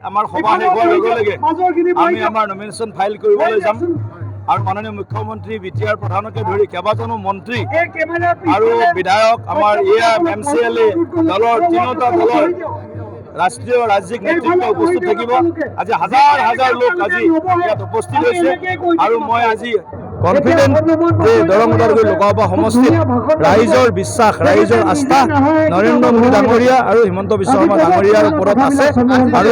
আমাৰ সভা শেষ হোৱাৰ লগে লগে আমি আমাৰ নমিনেশ্যন ফাইল কৰিবলৈ যাম আৰু মাননীয় মুখ্যমন্ত্ৰী বিটিআৰ প্ৰধানকে ধৰি কেইবাজনো মন্ত্ৰী আৰু বিধায়ক আমাৰ MCLA দলৰ তিনিওটা দলৰ ৰাষ্ট্ৰীয় ৰাজ্যিক নেতৃত্ব উপস্থিত থাকিব। আজি হাজাৰ হাজাৰ লোক আজি ইয়াত উপস্থিত হৈছে আৰু মই আজি কনফিডেন্ট যে দৰং ওদালগুৰি লোকসভা সমষ্টিত ৰাইজৰ বিশ্বাস ৰাইজৰ আস্থা নৰেন্দ্ৰ মোদী ডাঙৰীয়া আৰু হিমন্ত বিশ্ব শৰ্মা ডাঙৰীয়াৰ ওপৰত আছে আৰু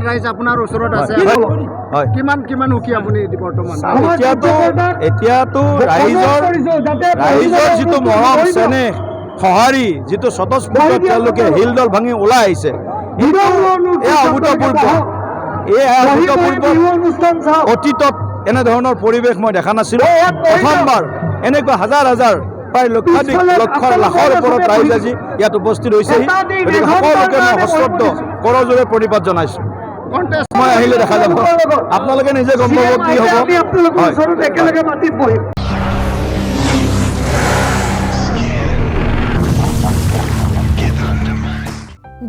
ৰাইজ আপোনাৰ ওচৰত আছে হয় কিমান সুখী আপুনি বৰ্তমান এতিয়াতো ৰাইজৰ যিটো মৰম চেনেহ সঁহাৰি যিটো স্বতঃস্ফূৰ্ত তেওঁলোকে শিলডল ভাঙি ওলাই আহিছে অভূতপূৰ্ব অতীতত এনেধৰণৰ পৰিৱেশ মই দেখা নাছিলোঁ। প্ৰথমবাৰ এনেকুৱা হাজাৰ হাজাৰ প্ৰায় লক্ষাধিক লাখৰ ওপৰত ৰাইজ আজি ইয়াত উপস্থিত হৈছেহি। গতিকে সকলোকে মই সশ্ৰদ্ধ কৰজোৰে প্ৰণিপাত জনাইছোঁ। মই আহিলে দেখা যাব, আপোনালোকে নিজে গম পাব কি হ'ব।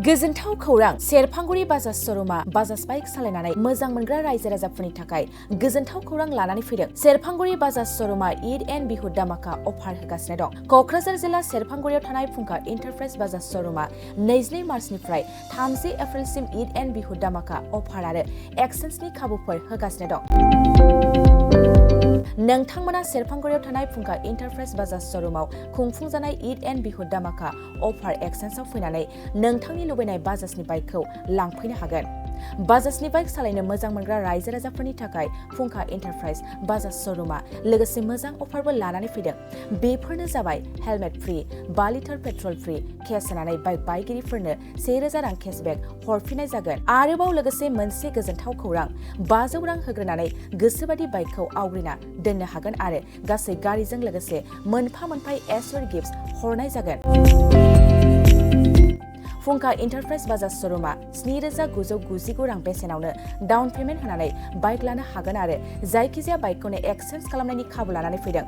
गोजोनथाव खौरां सेरफांगुरि बाजाज श'रुमा बाजाज बाइक सालायनानै मोजां मोनग्रा रायजो राजाफोरनि थाखाय गोजोनथाव खौरां लानानै फैदों। सेरफांगुरि बाजाज श'रुमा ईद एन्ड बिहु दामाका अफार होगासिनो दं। क'क्राझार जिल्ला सेरफांगुरियाव थानाय फुंखा इन्टारप्राइज बाजाज श'रुमा 22 मार्चनिफ्राय 30 एप्रिलसिम ईद एन्ड बिहु दामाका अफार आरो एक्सेन्जनि खाबुफोर होगासिनो दं। नोंथांमोना सेरफांगुरियाव थानाय फुंखा इन्टारप्राइज बाजाज श'रुमाव खुंफुंजानाय ईद एन्ड बिहु दामाका अफार एक्सेन्जआव फैनानै नोंथांनि लुबैनाय बाजाजनि बाइकखौ लांफैनो हागोन। बाजाजनि बाइक सालायनो मोजां मोनग्रा रायजो राजाफोरनि थाखाय फुंखा इन्टारप्राइज बाजाज श'रुमा लोगोसे मोजां अफारबो लानानै फैदों। बेफोरनो जाबाय helmet free, 2 litre petrol free, case होनानै बाइक बायगिरिफोरनो 1000 रां केसबेक हरफिननाय जागोन। आरोबाव लोगोसे मोनसे गोजोनथाव खौरां, 500 रां होग्रोनानै गोसोबादि बाइकखौ आवग्रिना दोननो हागोन आरो गासै गारिजों लोगोसे मोनफा एसर गिफ्ट हरनाय जागोन। फुंखा इन्टारप्राइज बाजाज श'रुमा 7999 रां बेसेनावनो डाउन पेमेन्ट होनानै बाइक लानो हागोन आरो जायखिजाया बाइकखौनो एक्सचेन्ज खालामनायनि खाबु लानानै फैदों।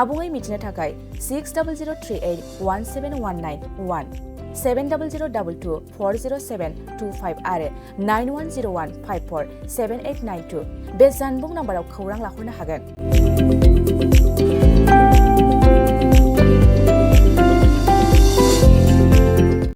आबुङै मिथिनो थाखाय 6003817191 7002240725 आरो 9101547892 बे जानबुं नाम्बाराव खौरां लाहरनो हागोन।